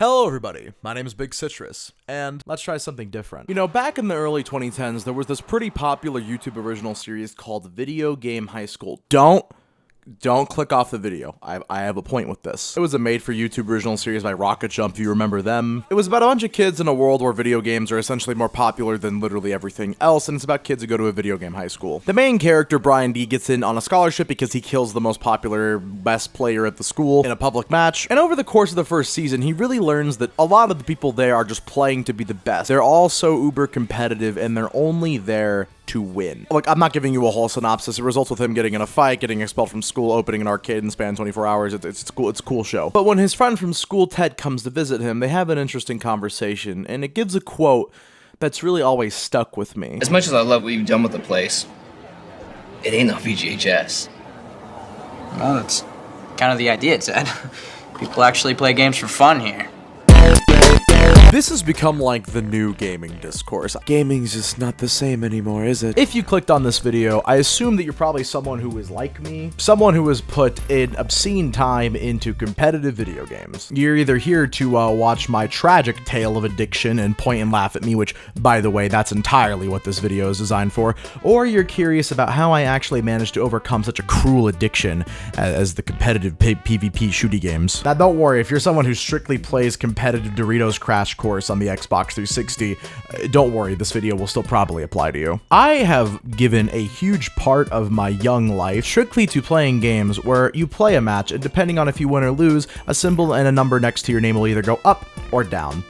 Hello everybody, my name is Big Citrus, and let's try something different. You know, back in the early 2010s, there was this pretty popular YouTube original series called Video Game High School. Don't click off the video. I have a point with this. It was a made-for-YouTube original series by Rocket Jump, if you remember them. It was about a bunch of kids in a world where video games are essentially more popular than literally everything else, and it's about kids who go to a video game high school. The main character, Brian D, gets in on a scholarship because he kills the most popular, best player at the school in a public match, and over the course of the first season, he really learns that a lot of the people there are just playing to be the best. They're all so uber competitive, and they're only there to win. Look, I'm not giving you a whole synopsis. It results with him getting in a fight, getting expelled from school, opening an arcade in span 24 hours. It's cool. It's a cool show. But when his friend from school, Ted, comes to visit him, they have an interesting conversation, and it gives a quote that's really always stuck with me. As much as I love what you've done with the place, it ain't no VGHS. Well, that's kind of the idea, Ted. People actually play games for fun here. This has become like the new gaming discourse. Gaming's just not the same anymore, is it? If you clicked on this video, I assume that you're probably someone who is like me, someone who has put in obscene time into competitive video games. You're either here to watch my tragic tale of addiction and point and laugh at me, which, by the way, that's entirely what this video is designed for, or you're curious about how I actually managed to overcome such a cruel addiction as the competitive PvP shooty games. Now, don't worry, if you're someone who strictly plays competitive Doritos Crash Course on the Xbox 360, don't worry, this video will still probably apply to you. I have given a huge part of my young life strictly to playing games where you play a match, and depending on if you win or lose, a symbol and a number next to your name will either go up or down.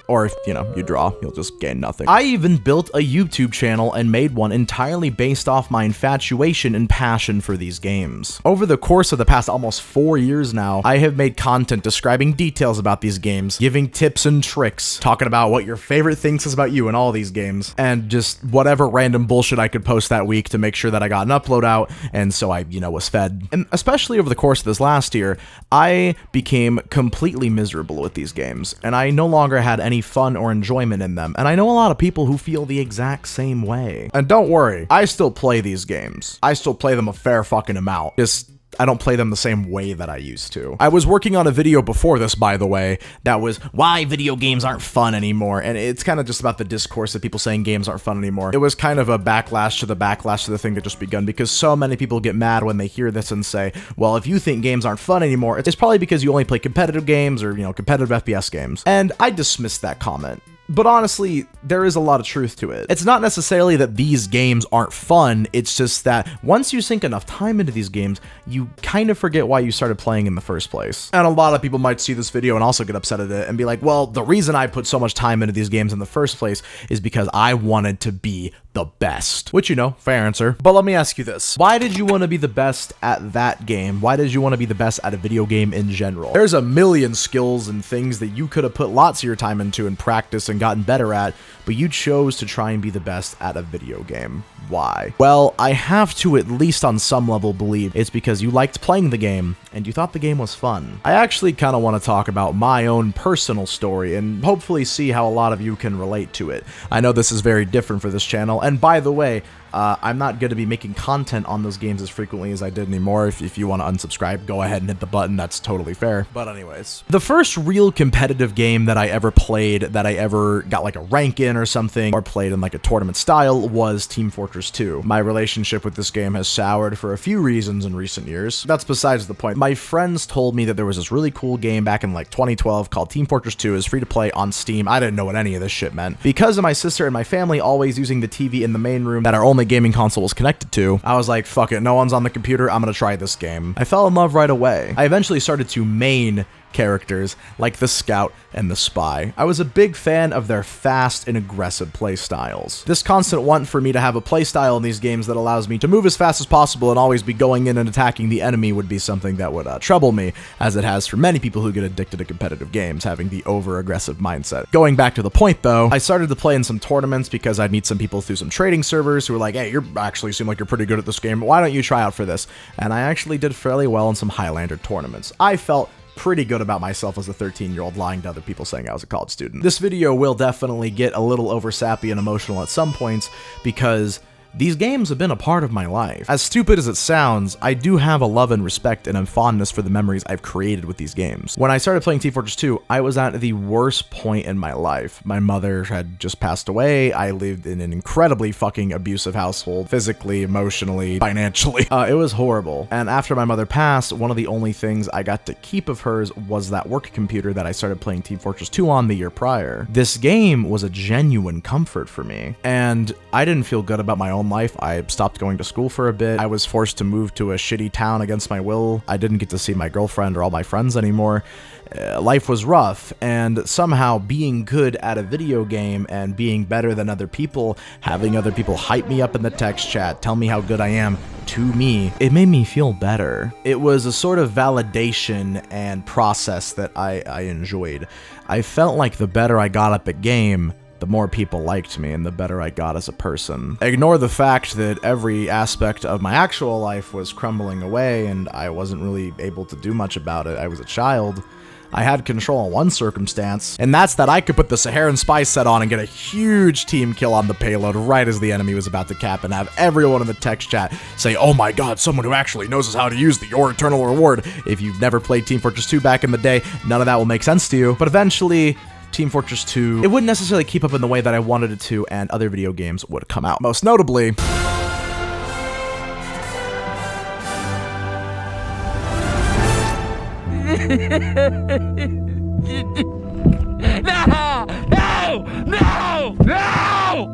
Or if, you know, you draw, you'll just gain nothing. I even built a YouTube channel and made one entirely based off my infatuation and passion for these games. Over the course of the past almost 4 years now, I have made content describing details about these games, giving tips and tricks, talking about what your favorite thing is about you in all these games, and just whatever random bullshit I could post that week to make sure that I got an upload out, and so I, you know, was fed. And especially over the course of this last year, I became completely miserable with these games, and I no longer had any fun or enjoyment in them, and I know a lot of people who feel the exact same way. And don't worry, I still play these games. I still play them a fair fucking amount. Just I don't play them the same way that I used to. I was working on a video before this, by the way, that was why video games aren't fun anymore, and it's kind of just about the discourse of people saying games aren't fun anymore. It was kind of a backlash to the thing that just begun, because so many people get mad when they hear this and say, well, if you think games aren't fun anymore, it's probably because you only play competitive games or, you know, competitive FPS games. And I dismissed that comment. But honestly, there is a lot of truth to it. It's not necessarily that these games aren't fun, it's just that once you sink enough time into these games, you kind of forget why you started playing in the first place. And a lot of people might see this video and also get upset at it and be like, well, the reason I put so much time into these games in the first place is because I wanted to be the best. Which, you know, fair answer. But let me ask you this. Why did you want to be the best at that game? Why did you want to be the best at a video game in general? There's a million skills and things that you could have put lots of your time into and practice and gotten better at, but you chose to try and be the best at a video game. Why? Well, I have to, at least on some level, believe it's because you liked playing the game and you thought the game was fun. I actually kind of want to talk about my own personal story and hopefully see how a lot of you can relate to it. I know this is very different for this channel, and by the way, I'm not going to be making content on those games as frequently as I did anymore. If you want to unsubscribe, go ahead and hit the button. That's totally fair. But anyways, the first real competitive game that I ever played, that I ever got like a rank in or something, or played in like a tournament style, was Team Fortress 2. My relationship with this game has soured for a few reasons in recent years. That's besides the point. My friends told me that there was this really cool game back in like 2012 called Team Fortress 2. It's free to play on Steam. I didn't know what any of this shit meant. Because of my sister and my family always using the TV in the main room that our only gaming console was connected to, I was like, fuck it, no one's on the computer, I'm gonna try this game. I fell in love right away. I eventually started to main characters like the Scout and the Spy. I was a big fan of their fast and aggressive playstyles. This constant want for me to have a playstyle in these games that allows me to move as fast as possible and always be going in and attacking the enemy would be something that would trouble me, as it has for many people who get addicted to competitive games, having the over-aggressive mindset. Going back to the point though, I started to play in some tournaments because I'd meet some people through some trading servers who were like, hey, you actually seem like you're pretty good at this game, why don't you try out for this? And I actually did fairly well in some Highlander tournaments. I felt pretty good about myself as a 13-year-old lying to other people saying I was a college student. This video will definitely get a little over sappy and emotional at some points because these games have been a part of my life. As stupid as it sounds, I do have a love and respect and a fondness for the memories I've created with these games. When I started playing Team Fortress 2, I was at the worst point in my life. My mother had just passed away. I lived in an incredibly fucking abusive household, physically, emotionally, financially. It was horrible. And after my mother passed, one of the only things I got to keep of hers was that work computer that I started playing Team Fortress 2 on the year prior. This game was a genuine comfort for me, and I didn't feel good about my own life. I stopped going to school for a bit. I was forced to move to a shitty town against my will. I didn't get to see my girlfriend or all my friends anymore. Life was rough, and somehow being good at a video game and being better than other people, having other people hype me up in the text chat, tell me how good I am, to me, it made me feel better. It was a sort of validation and process that I enjoyed. I felt like the better I got at the game, the more people liked me and the better I got as a person. Ignore the fact that every aspect of my actual life was crumbling away and I wasn't really able to do much about it. I was a child. I had control in one circumstance, and that's that I could put the Saharan spy set on and get a huge team kill on the payload right as the enemy was about to cap and have everyone in the text chat say, "Oh my god, someone who actually knows how to use your eternal reward." If you've never played Team Fortress 2 back in the day, none of that will make sense to you, but eventually, Team Fortress 2, it wouldn't necessarily keep up in the way that I wanted it to, and other video games would come out. Most notably, No!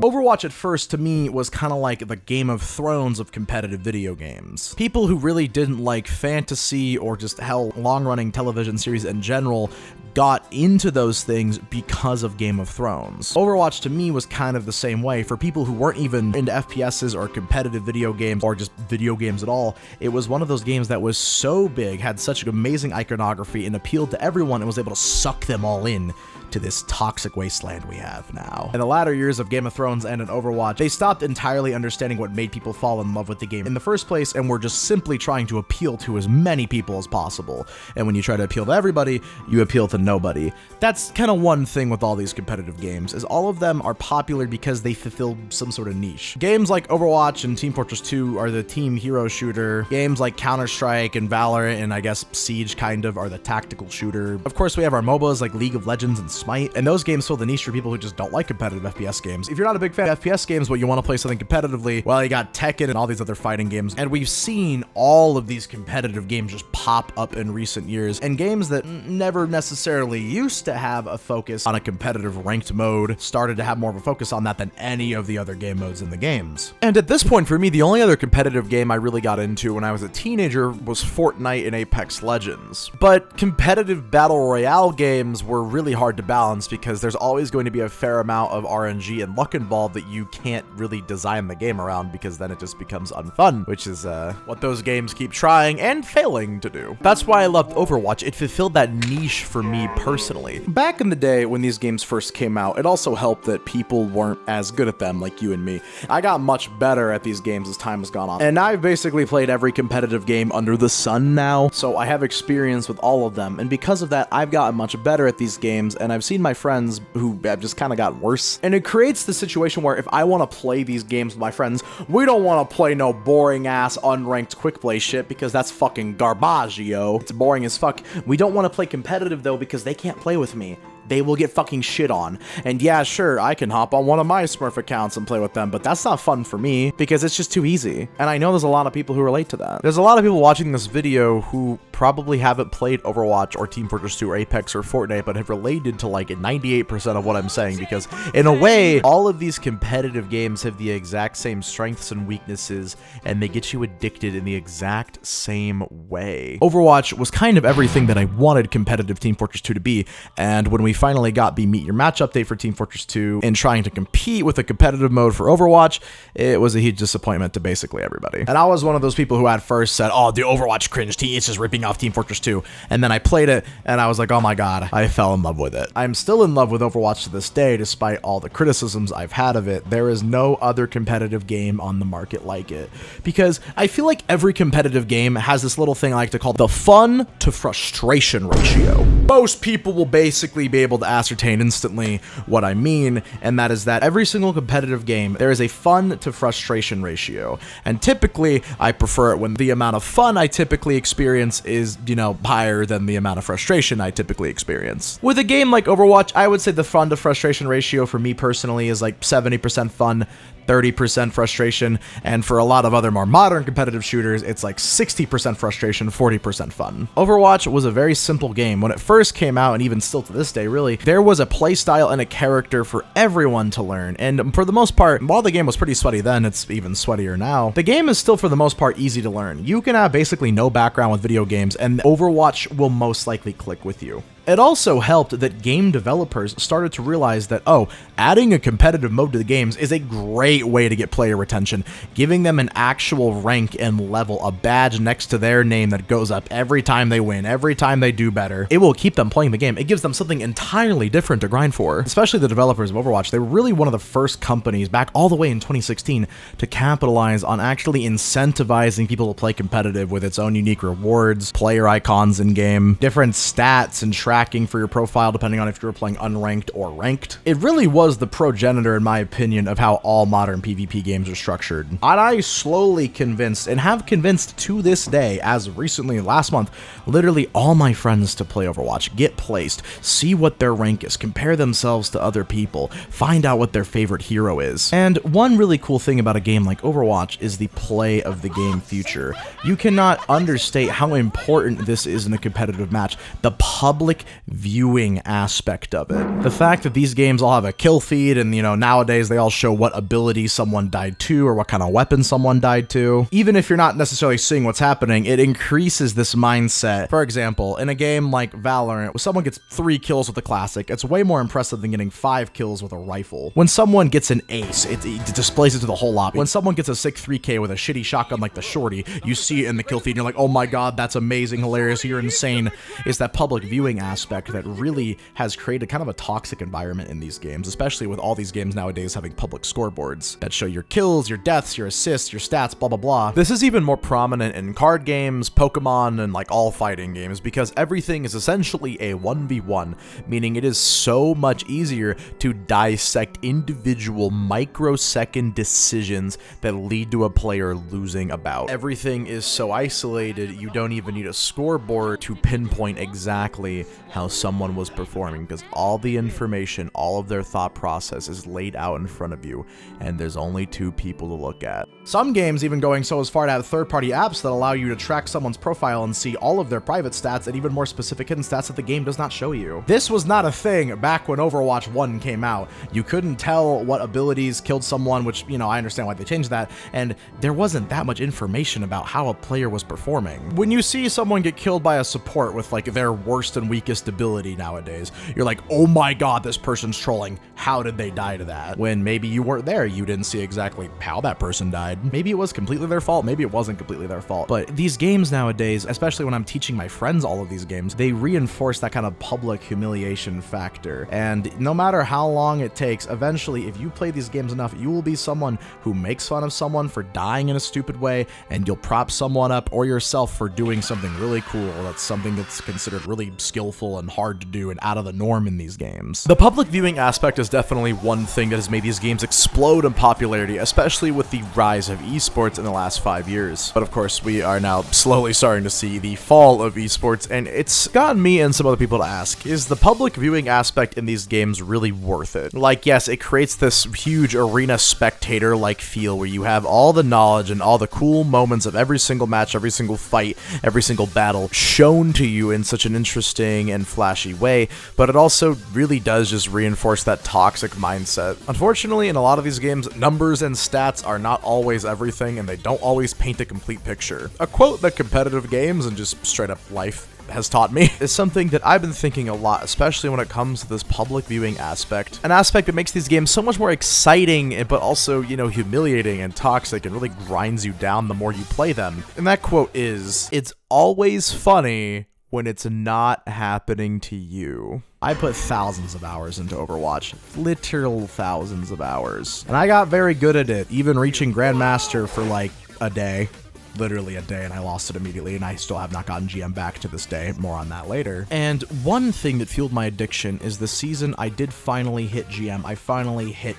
Overwatch at first, to me, was kind of like the Game of Thrones of competitive video games. People who really didn't like fantasy or just hell, long-running television series in general got into those things because of Game of Thrones. Overwatch to me was kind of the same way. For people who weren't even into FPSs or competitive video games or just video games at all, it was one of those games that was so big, had such amazing iconography, and appealed to everyone and was able to suck them all in to this toxic wasteland we have now. In the latter years of Game of Thrones and in Overwatch, they stopped entirely understanding what made people fall in love with the game in the first place and were just simply trying to appeal to as many people as possible. And when you try to appeal to everybody, you appeal to nobody. That's kind of one thing with all these competitive games, is all of them are popular because they fulfill some sort of niche. Games like Overwatch and Team Fortress 2 are the team hero shooter. Games like Counter-Strike and Valorant and I guess Siege kind of are the tactical shooter. Of course, we have our MOBAs like League of Legends and Smite, and those games fill the niche for people who just don't like competitive FPS games. If you're not a big fan of FPS games, but you want to play something competitively, well, you got Tekken and all these other fighting games, and we've seen all of these competitive games just pop up in recent years, and games that never necessarily used to have a focus on a competitive ranked mode started to have more of a focus on that than any of the other game modes in the games. And at this point, for me, the only other competitive game I really got into when I was a teenager was Fortnite and Apex Legends. But competitive battle royale games were really hard to balance because there's always going to be a fair amount of RNG and luck involved that you can't really design the game around, because then it just becomes unfun, which is what those games keep trying and failing to do. That's why I loved Overwatch. It fulfilled that niche for me personally. Back in the day when these games first came out, it also helped that people weren't as good at them like you and me. I got much better at these games as time has gone on, and I've basically played every competitive game under the sun now, so I have experience with all of them, and because of that, I've gotten much better at these games, and I've seen my friends who have just kind of gotten worse. And it creates the situation where if I want to play these games with my friends, we don't want to play no boring ass unranked quick play shit because that's fucking garbage, yo. It's boring as fuck. We don't want to play competitive though because they can't play with me. They will get fucking shit on. And yeah, sure, I can hop on one of my Smurf accounts and play with them, but that's not fun for me because it's just too easy. And I know there's a lot of people who relate to that. There's a lot of people watching this video who probably haven't played Overwatch or Team Fortress 2 or Apex or Fortnite, but have related to like 98% of what I'm saying, because in a way, all of these competitive games have the exact same strengths and weaknesses, and they get you addicted in the exact same way. Overwatch was kind of everything that I wanted competitive Team Fortress 2 to be, and when we finally got the Meet Your Match update for Team Fortress 2 and trying to compete with a competitive mode for Overwatch, it was a huge disappointment to basically everybody. And I was one of those people who at first said, oh, the Overwatch cringe, it's just ripping off Team Fortress 2. And then I played it and I was like, oh my god, I fell in love with it. I'm still in love with Overwatch to this day, despite all the criticisms I've had of it. There is no other competitive game on the market like it, because I feel like every competitive game has this little thing I like to call the fun to frustration ratio. Most people will basically be able able to ascertain instantly what I mean, and that is that every single competitive game, there is a fun to frustration ratio. And typically, I prefer it when the amount of fun I typically experience is, higher than the amount of frustration I typically experience. With a game like Overwatch, I would say the fun to frustration ratio for me personally is like 70% fun, 30% frustration, and for a lot of other more modern competitive shooters, it's like 60% frustration, 40% fun. Overwatch was a very simple game. When it first came out, and even still to this day, really, there was a playstyle and a character for everyone to learn, and for the most part, while the game was pretty sweaty then, it's even sweatier now, the game is still for the most part easy to learn. You can have basically no background with video games, and Overwatch will most likely click with you. It also helped that game developers started to realize that, adding a competitive mode to the games is a great way to get player retention, giving them an actual rank and level, a badge next to their name that goes up every time they win, every time they do better. It will keep them playing the game. It gives them something entirely different to grind for. Especially the developers of Overwatch, they were really one of the first companies back all the way in 2016 to capitalize on actually incentivizing people to play competitive with its own unique rewards, player icons in game, different stats and tracking for your profile depending on if you were playing unranked or ranked. It really was the progenitor, in my opinion, of how all modern PvP games are structured. And I slowly convinced, and have convinced to this day, as recently last month, literally all my friends to play Overwatch, get placed, see what their rank is, compare themselves to other people, find out what their favorite hero is. And one really cool thing about a game like Overwatch is the play of the game feature. You cannot understate how important this is in a competitive match. The public viewing aspect of it. The fact that these games all have a kill feed and, nowadays they all show what ability someone died to or what kind of weapon someone died to. Even if you're not necessarily seeing what's happening, it increases this mindset. For example, in a game like Valorant, when someone gets 3 kills with the classic, it's way more impressive than getting 5 kills with a rifle. When someone gets an ace, it displays it to the whole lobby. When someone gets a sick 3K with a shitty shotgun like the shorty, you see it in the kill feed and you're like, oh my god, that's amazing, hilarious, you're insane. It's that public viewing aspect that really has created kind of a toxic environment in these games, especially with all these games nowadays having public scoreboards that show your kills, your deaths, your assists, your stats, blah blah blah. This is even more prominent in card games, Pokemon, and like all fighting games because everything is essentially a 1v1, meaning it is so much easier to dissect individual microsecond decisions that lead to a player losing a bout. Everything is so isolated, you don't even need a scoreboard to pinpoint exactly how someone was performing because all the information, all of their thought process is laid out in front of you, and there's only 2 people to look at. Some games even going so as far to have third-party apps that allow you to track someone's profile and see all of their private stats and even more specific hidden stats that the game does not show you. This was not a thing back when Overwatch 1 came out. You couldn't tell what abilities killed someone, which, I understand why they changed that, and there wasn't that much information about how a player was performing. When you see someone get killed by a support with like their worst and weakest ability nowadays, you're like, oh my god, this person's trolling. How did they die to that? When maybe you weren't there, you didn't see exactly how that person died. Maybe it was completely their fault, maybe it wasn't completely their fault. But these games nowadays, especially when I'm teaching my friends all of these games, they reinforce that kind of public humiliation factor. And no matter how long it takes, eventually, if you play these games enough, you will be someone who makes fun of someone for dying in a stupid way, and you'll prop someone up or yourself for doing something really cool. That's something that's considered really skillful and hard to do and out of the norm in these games. The public viewing aspect is definitely one thing that has made these games explode in popularity, especially with the rise of esports in the last 5 years. But of course, we are now slowly starting to see the fall of esports, and it's gotten me and some other people to ask, is the public viewing aspect in these games really worth it? Like, yes, it creates this huge arena spectator-like feel where you have all the knowledge and all the cool moments of every single match, every single fight, every single battle shown to you in such an interesting and flashy way, but it also really does just reinforce that toxic mindset. Unfortunately, in a lot of these games, numbers and stats are not always everything, and they don't always paint a complete picture. A quote that competitive games and just straight up life has taught me is something that I've been thinking a lot, especially when it comes to this public viewing aspect. An aspect that makes these games so much more exciting, but also, humiliating and toxic and really grinds you down the more you play them. And that quote is, "It's always funny when it's not happening to you." I put thousands of hours into Overwatch, literal thousands of hours. And I got very good at it, even reaching Grandmaster for like a day. literally a day and I lost it immediately, and I still have not gotten GM back to this day. More on that later. And one thing that fueled my addiction is the season I did finally hit GM. I finally hit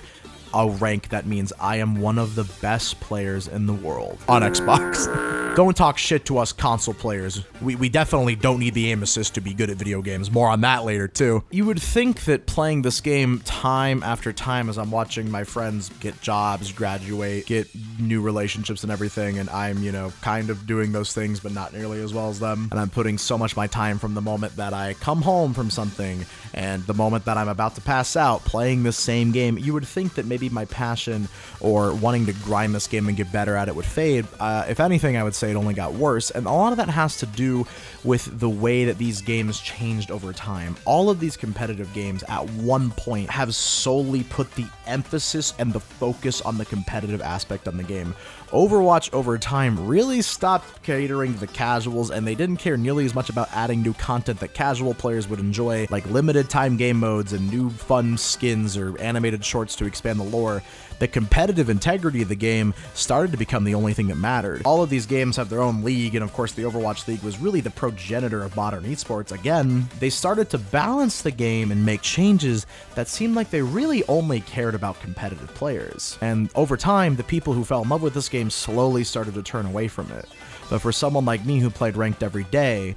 a rank that means I am one of the best players in the world on Xbox. Don't talk shit to us console players. We definitely don't need the aim assist to be good at video games. More on that later too. You would think that playing this game time after time as I'm watching my friends get jobs, graduate, get new relationships and everything, and I'm, you know, kind of doing those things but not nearly as well as them, and I'm putting so much of my time from the moment that I come home from something and the moment that I'm about to pass out playing this same game, you would think that maybe my passion or wanting to grind this game and get better at it would fade. If anything, I would say it only got worse, and a lot of that has to do with the way that these games changed over time. All of these competitive games at one point have solely put the emphasis and the focus on the competitive aspect on the game. Overwatch over time really stopped catering to the casuals, and they didn't care nearly as much about adding new content that casual players would enjoy, like limited time game modes and new fun skins or animated shorts to expand the lore. The competitive integrity of the game started to become the only thing that mattered. All of these games have their own league, and of course the Overwatch League was really the progenitor of modern esports. Again, they started to balance the game and make changes that seemed like they really only cared about competitive players. And over time, the people who fell in love with this game slowly started to turn away from it. But for someone like me who played ranked every day,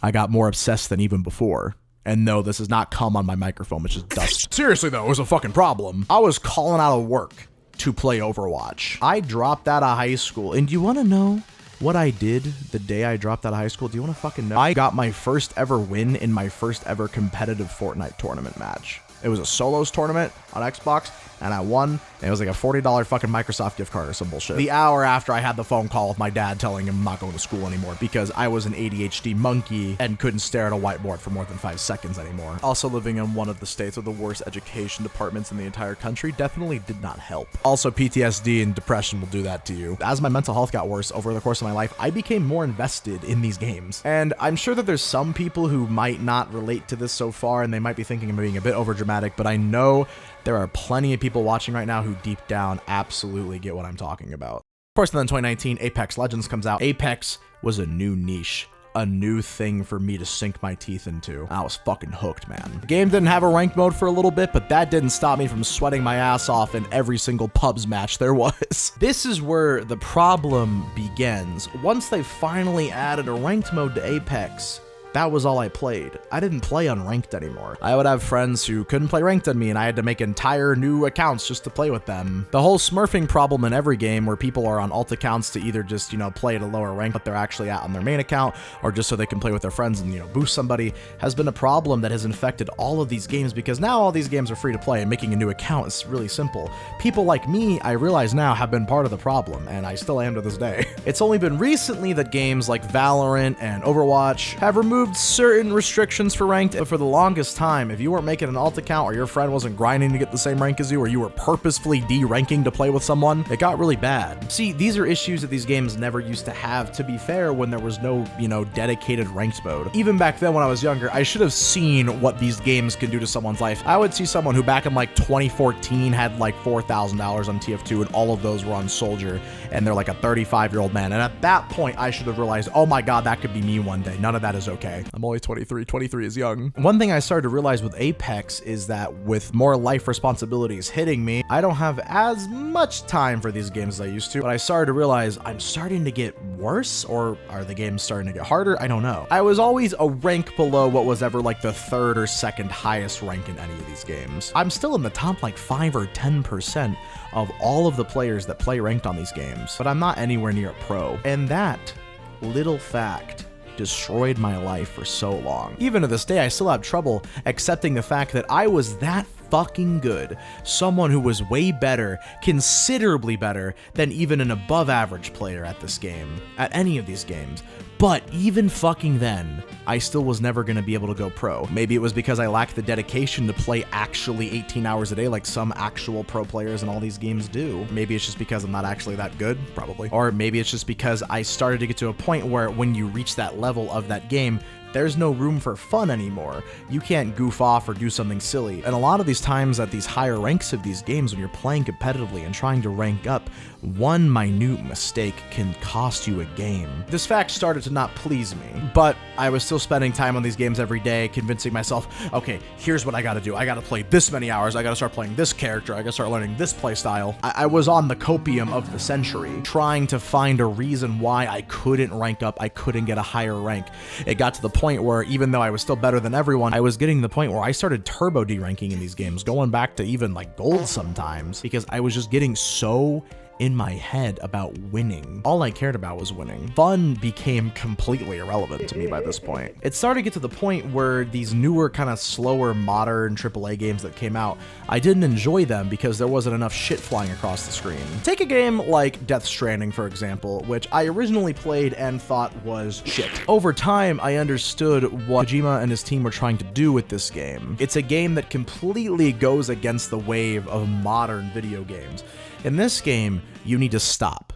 I got more obsessed than even before. And no, this is not cum on my microphone, it's just dust. Seriously though, it was a fucking problem. I was calling out of work to play Overwatch. I dropped out of high school, and do you want to know what I did the day I dropped out of high school? Do you want to fucking know? I got my first ever win in my first ever competitive Fortnite tournament match. It was a solos tournament on Xbox, and I won, and it was like a $40 fucking Microsoft gift card or some bullshit. The hour after I had the phone call with my dad telling him I'm not going to school anymore because I was an ADHD monkey and couldn't stare at a whiteboard for more than 5 seconds anymore. Also, living in one of the states with the worst education departments in the entire country definitely did not help. Also, PTSD and depression will do that to you. As my mental health got worse over the course of my life, I became more invested in these games. And I'm sure that there's some people who might not relate to this so far, and they might be thinking of being a bit overdramatic, but I know there are plenty of people watching right now who deep down absolutely get what I'm talking about. Of course, then in 2019, Apex Legends comes out. Apex was a new niche, a new thing for me to sink my teeth into. I was fucking hooked, man. The game didn't have a ranked mode for a little bit, but that didn't stop me from sweating my ass off in every single pubs match there was. This is where the problem begins. Once they finally added a ranked mode to Apex, that was all I played. I didn't play unranked anymore. I would have friends who couldn't play ranked on me, and I had to make entire new accounts just to play with them. The whole smurfing problem in every game where people are on alt accounts to either just, you know, play at a lower rank but they're actually at on their main account, or just so they can play with their friends and, you know, boost somebody, has been a problem that has infected all of these games, because now all these games are free to play and making a new account is really simple. People like me, I realize now, have been part of the problem, and I still am to this day. It's only been recently that games like Valorant and Overwatch have removed certain restrictions for ranked, but for the longest time, if you weren't making an alt account or your friend wasn't grinding to get the same rank as you, or you were purposefully de-ranking to play with someone, it got really bad. See, these are issues that these games never used to have, to be fair, when there was no, you know, dedicated ranked mode. Even back then when I was younger, I should have seen what these games can do to someone's life. I would see someone who back in like 2014 had like $4,000 on TF2, and all of those were on Soldier, and they're like a 35-year-old man. And at that point, I should have realized, oh my God, that could be me one day. None of that is okay. I'm only 23. 23 is young. One thing I started to realize with Apex is that with more life responsibilities hitting me, I don't have as much time for these games as I used to. But I started to realize I'm starting to get worse, or are the games starting to get harder? I don't know. I was always a rank below what was ever like the third or second highest rank in any of these games. I'm still in the top like 5 or 10% of all of the players that play ranked on these games, but I'm not anywhere near a pro. And that little fact destroyed my life for so long. Even to this day, I still have trouble accepting the fact that I was that fucking good. Someone who was way better, considerably better than even an above average player at this game, at any of these games. But even fucking then, I still was never going to be able to go pro. Maybe it was because I lacked the dedication to play actually 18 hours a day like some actual pro players in all these games do. Maybe it's just because I'm not actually that good, probably. Or maybe it's just because I started to get to a point where when you reach that level of that game, There's no room for fun anymore. You can't goof off or do something silly. And a lot of these times at these higher ranks of these games, when you're playing competitively and trying to rank up, one minute mistake can cost you a game. This fact started to not please me, but I was still spending time on these games every day, convincing myself, okay, here's what I gotta do. I gotta play this many hours. I gotta start playing this character. I gotta start learning this playstyle. I was on the copium of the century, trying to find a reason why I couldn't rank up. I couldn't get a higher rank. It got to the point where even though I was still better than everyone, I was getting to the point where I started turbo deranking in these games, going back to even like gold sometimes, because I was just getting so in my head about winning. All I cared about was winning. Fun became completely irrelevant to me by this point. It started to get to the point where these newer, kind of slower, modern AAA games that came out, I didn't enjoy them because there wasn't enough shit flying across the screen. Take a game like Death Stranding, for example, which I originally played and thought was shit. Over time, I understood what Kojima and his team were trying to do with this game. It's a game that completely goes against the wave of modern video games. In this game, you need to stop,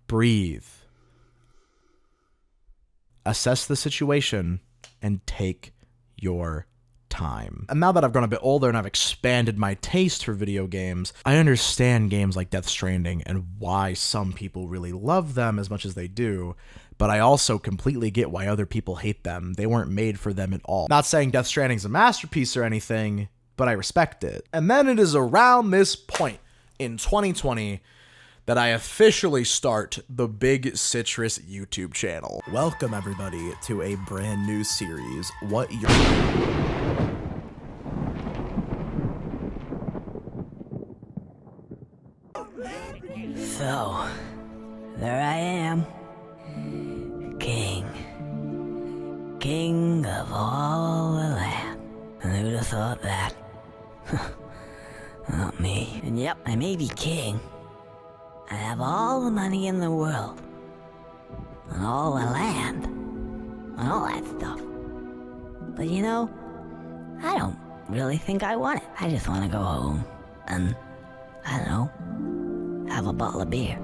breathe, assess the situation, and take your time. And now that I've grown a bit older and I've expanded my taste for video games, I understand games like Death Stranding and why some people really love them as much as they do, but I also completely get why other people hate them. They weren't made for them at all. Not saying Death Stranding's a masterpiece or anything, but I respect it. And then it is around this point in 2020 that I officially start the Big Citrus YouTube channel. Welcome everybody to a brand new series, What You're... So, there I am, king of all the land. And who'd have thought that? Not me. And yep, I may be king. I have all the money in the world. And all the land. And all that stuff. But you know, I don't really think I want it. I just want to go home and, I don't know, have a bottle of beer.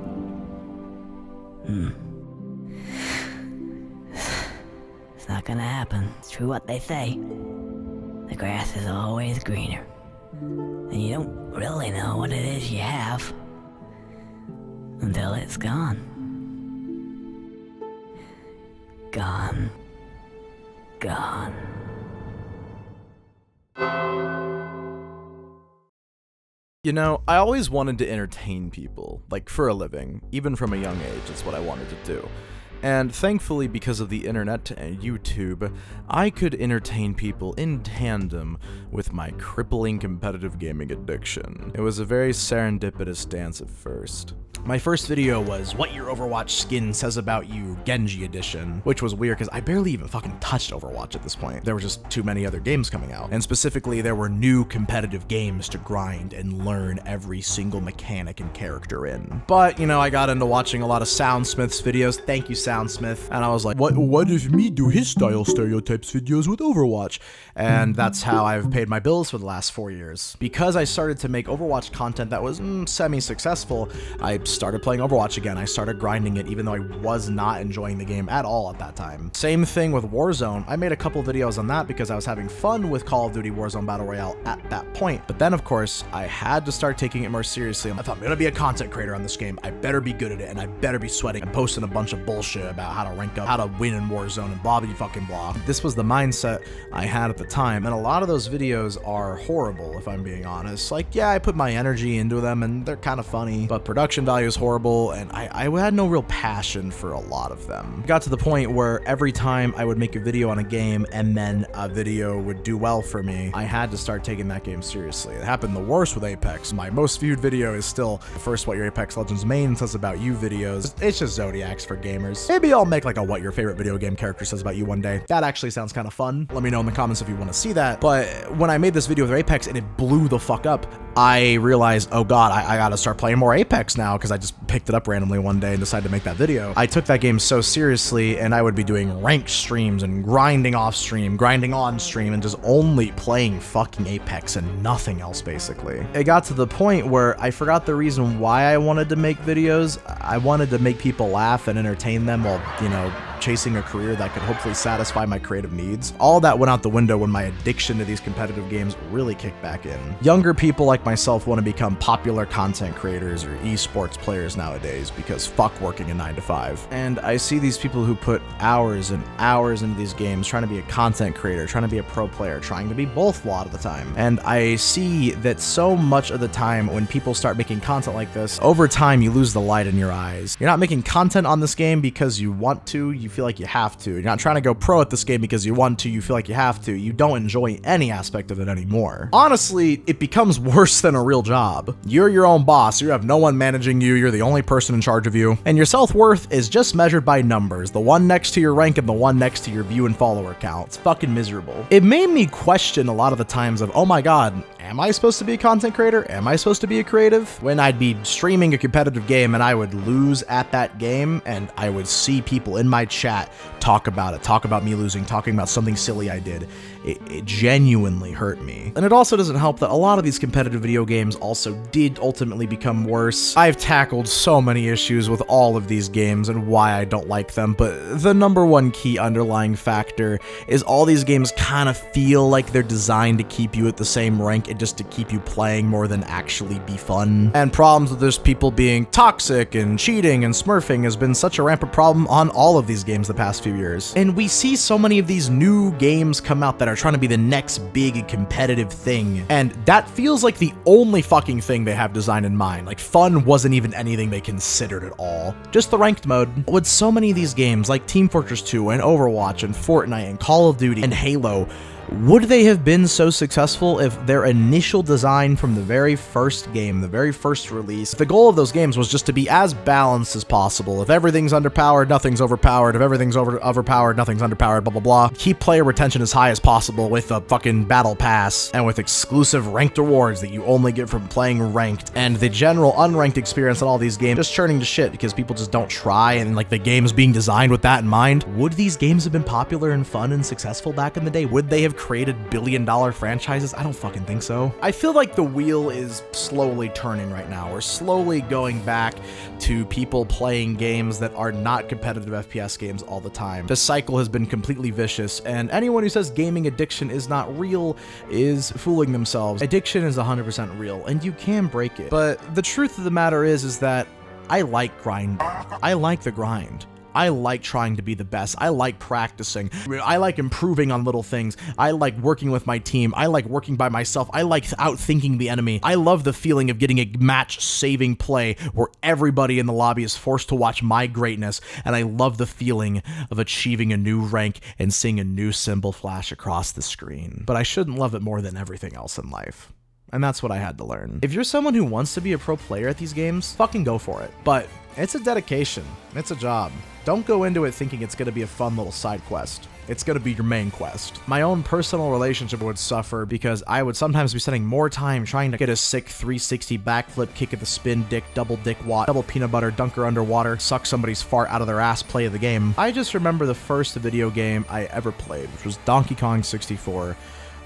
It's not gonna happen. It's true what they say. The grass is always greener. And you don't really know what it is you have until it's gone. Gone. You know, I always wanted to entertain people, like for a living. Even from a young age, it's what I wanted to do. And thankfully, because of the internet and YouTube, I could entertain people in tandem with my crippling competitive gaming addiction. It was a very serendipitous dance at first. My first video was What Your Overwatch Skin Says About You Genji Edition, which was weird because I barely even fucking touched Overwatch at this point. There were just too many other games coming out. And specifically, there were new competitive games to grind and learn every single mechanic and character in. But, you know, I got into watching a lot of Soundsmith's videos. Thank you, Soundsmith. And I was like, what if me do his style stereotypes videos with Overwatch? And that's how I've paid my bills for the last 4 years. Because I started to make Overwatch content that was semi-successful, I started playing Overwatch again. I started grinding it even though I was not enjoying the game at all at that time. Same thing with Warzone. I made a couple videos on that because I was having fun with Call of Duty Warzone Battle Royale at that point. But then, of course, I had to start taking it more seriously. I thought, I'm gonna be a content creator on this game. I better be good at it, and I better be sweating and posting a bunch of bullshit about how to rank up, how to win in Warzone, and blah, blah, fucking blah. This was the mindset I had at the time, and a lot of those videos are horrible, if I'm being honest. Like, yeah, I put my energy into them, and they're kind of funny, but production value is horrible, and I had no real passion for a lot of them. It got to the point where every time I would make a video on a game, and then a video would do well for me, I had to start taking that game seriously. It happened the worst with Apex. My most viewed video is still the first What Your Apex Legends Main Says About You videos. It's just Zodiacs for gamers. Maybe I'll make like a What Your Favorite Video Game Character Says About You one day. That actually sounds kind of fun. Let me know in the comments if you want to see that. But when I made this video with Apex and it blew the fuck up, I realized, oh god, I gotta start playing more Apex now, because I just picked it up randomly one day and decided to make that video. I took that game so seriously, and I would be doing ranked streams and grinding off stream, grinding on stream, and just only playing fucking Apex and nothing else, basically. It got to the point where I forgot the reason why I wanted to make videos. I wanted to make people laugh and entertain them while, you know, chasing a career that could hopefully satisfy my creative needs, all that went out the window when my addiction to these competitive games really kicked back in. Younger people like myself want to become popular content creators or esports players nowadays because fuck working a 9 to 5. And I see these people who put hours and hours into these games trying to be a content creator, trying to be a pro player, trying to be both a lot of the time. And I see that so much of the time when people start making content like this, over time you lose the light in your eyes. You're not making content on this game because you want to, you feel like you have to. You're not trying to go pro at this game because you want to, you feel like you have to. You don't enjoy any aspect of it anymore. Honestly, it becomes worse than a real job. You're your own boss, you have no one managing you, you're the only person in charge of you, and your self-worth is just measured by numbers, the one next to your rank and the one next to your view and follower count. It's fucking miserable. It made me question a lot of the times of, oh my god, am I supposed to be a content creator? Am I supposed to be a creative? When I'd be streaming a competitive game and I would lose at that game and I would see people in my chat talk about it, talk about me losing, talking about something silly I did, it genuinely hurt me. And it also doesn't help that a lot of these competitive video games also did ultimately become worse. I've tackled so many issues with all of these games and why I don't like them, but the number one key underlying factor is all these games kind of feel like they're designed to keep you at the same rank and just to keep you playing more than actually be fun. And problems with this people being toxic and cheating and smurfing has been such a rampant problem on all of these games the past few years. And we see so many of these new games come out that are trying to be the next big competitive thing, and that feels like the only fucking thing they have designed in mind. Like, fun wasn't even anything they considered at all. Just the ranked mode. With so many of these games like Team Fortress 2 and Overwatch and Fortnite and Call of Duty and Halo, would they have been so successful if their initial design from the very first game, the very first release, the goal of those games was just to be as balanced as possible? If everything's underpowered, nothing's overpowered. If everything's overpowered, nothing's underpowered, blah, blah, blah. Keep player retention as high as possible with a fucking battle pass and with exclusive ranked rewards that you only get from playing ranked, and the general unranked experience in all these games just churning to shit because people just don't try, and like the game's being designed with that in mind. Would these games have been popular and fun and successful back in the day? Would they have created billion-dollar franchises? I don't fucking think so. I feel like the wheel is slowly turning right now. We're slowly going back to people playing games that are not competitive FPS games all the time. The cycle has been completely vicious, and anyone who says gaming addiction is not real is fooling themselves. Addiction is 100% real, and you can break it. But the truth of the matter is that I like grind. I like the grind. I like trying to be the best. I like practicing. I like improving on little things. I like working with my team. I like working by myself. I like outthinking the enemy. I love the feeling of getting a match-saving play where everybody in the lobby is forced to watch my greatness, and I love the feeling of achieving a new rank and seeing a new symbol flash across the screen. But I shouldn't love it more than everything else in life. And that's what I had to learn. If you're someone who wants to be a pro player at these games, fucking go for it. But it's a dedication. It's a job. Don't go into it thinking it's going to be a fun little side quest. It's going to be your main quest. My own personal relationship would suffer because I would sometimes be spending more time trying to get a sick 360 backflip, kick at the spin dick, double dick watt, double peanut butter, dunker underwater, suck somebody's fart out of their ass play of the game. I just remember the first video game I ever played, which was Donkey Kong 64.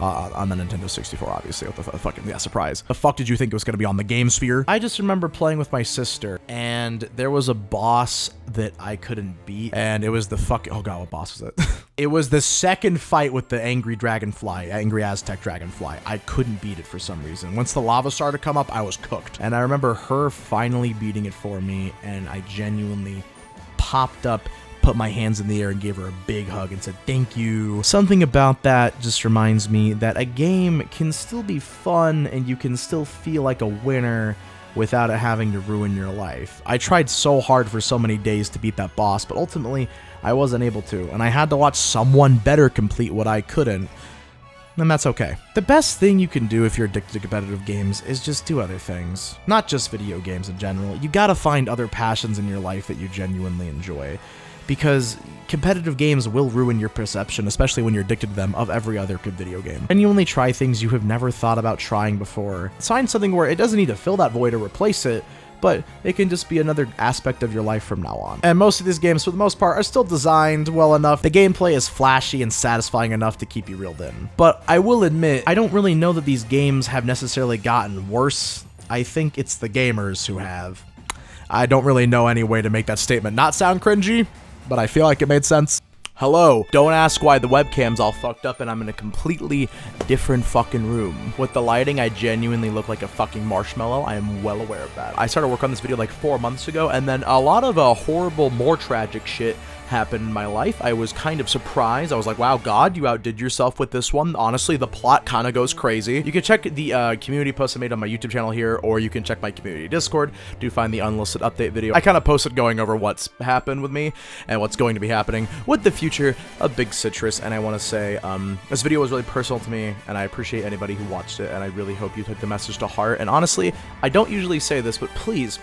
On the Nintendo 64, obviously. What the fucking, yeah, surprise. The fuck did you think it was gonna be on the Game Sphere? I just remember playing with my sister, and there was a boss that I couldn't beat, and it was the fucking, oh god, what boss was it? It was the second fight with the angry dragonfly, angry Aztec dragonfly. I couldn't beat it for some reason. Once the lava started to come up, I was cooked. And I remember her finally beating it for me, and I genuinely popped up, put my hands in the air and gave her a big hug and said thank you. Something about that just reminds me that a game can still be fun and you can still feel like a winner without it having to ruin your life. I tried so hard for so many days to beat that boss, but ultimately I wasn't able to, and I had to watch someone better complete what I couldn't. And that's okay. The best thing you can do if you're addicted to competitive games is just do other things. Not just video games in general. You gotta find other passions in your life that you genuinely enjoy. Because competitive games will ruin your perception, especially when you're addicted to them, of every other good video game. And you only try things you have never thought about trying before. Find something where it doesn't need to fill that void or replace it, but it can just be another aspect of your life from now on. And most of these games, for the most part, are still designed well enough. The gameplay is flashy and satisfying enough to keep you reeled in. But I will admit, I don't really know that these games have necessarily gotten worse. I think it's the gamers who have. I don't really know any way to make that statement not sound cringy, but I feel like it made sense. Hello. Don't ask why the webcam's all fucked up and I'm in a completely different fucking room. With the lighting, I genuinely look like a fucking marshmallow. I am well aware of that. I started work on this video like 4 months ago, and then a lot of horrible, more tragic shit happened in my life. I was kind of surprised. I was like, wow, God, you outdid yourself with this one. Honestly, the plot kind of goes crazy. You can check the community post I made on my YouTube channel here, or you can check my community Discord to find the unlisted update video. I kind of posted going over what's happened with me and what's going to be happening with the future of Big Citrus, and I want to say this video was really personal to me, and I appreciate anybody who watched it, and I really hope you took the message to heart. And honestly, I don't usually say this, but please,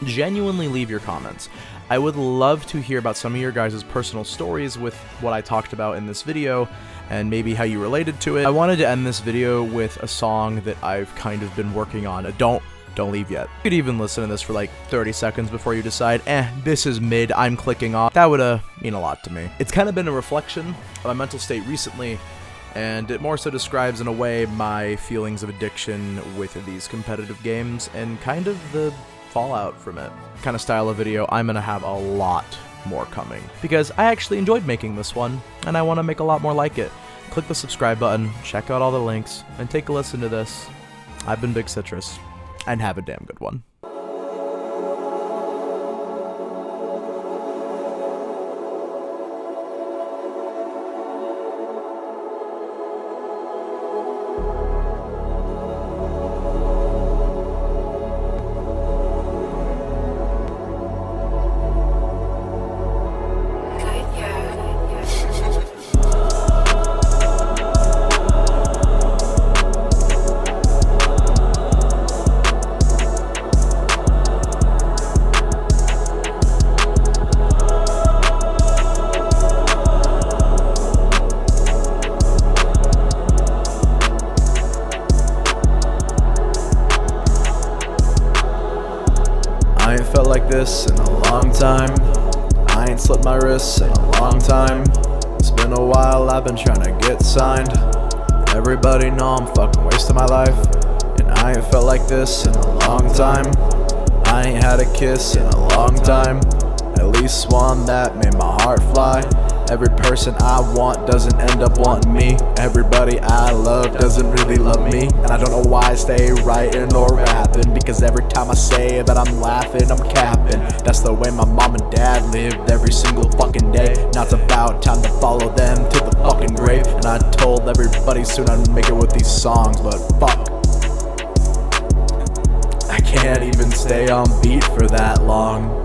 genuinely leave your comments. I would love to hear about some of your guys' personal stories with what I talked about in this video, and maybe how you related to it. I wanted to end this video with a song that I've kind of been working on. Don't leave yet. You could even listen to this for like 30 seconds before you decide, this is mid, I'm clicking off. That would mean a lot to me. It's kind of been a reflection of my mental state recently, and it more so describes in a way my feelings of addiction with these competitive games and kind of the fallout from it. Kind of style of video, I'm gonna have a lot more coming because I actually enjoyed making this one and I want to make a lot more like it. Click the subscribe button, check out all the links, and take a listen to this. I've been Big Citrus, and have a damn good one. I ain't felt like this in a long time. I ain't slipped my wrists in a long time. It's been a while, I've been trying to get signed. Everybody know I'm fucking wasting my life. And I ain't felt like this in a long time. I ain't had a kiss in a long time. At least one that made my heart fly. Every person I want doesn't end up wanting me. Everybody I love doesn't really love me. And I don't know why I stay writing or rapping, because every time I say that I'm laughing, I'm capping. That's the way my mom and dad lived every single fucking day. Now it's about time to follow them to the fucking grave. And I told everybody soon I'd make it with these songs, but fuck, I can't even stay on beat for that long.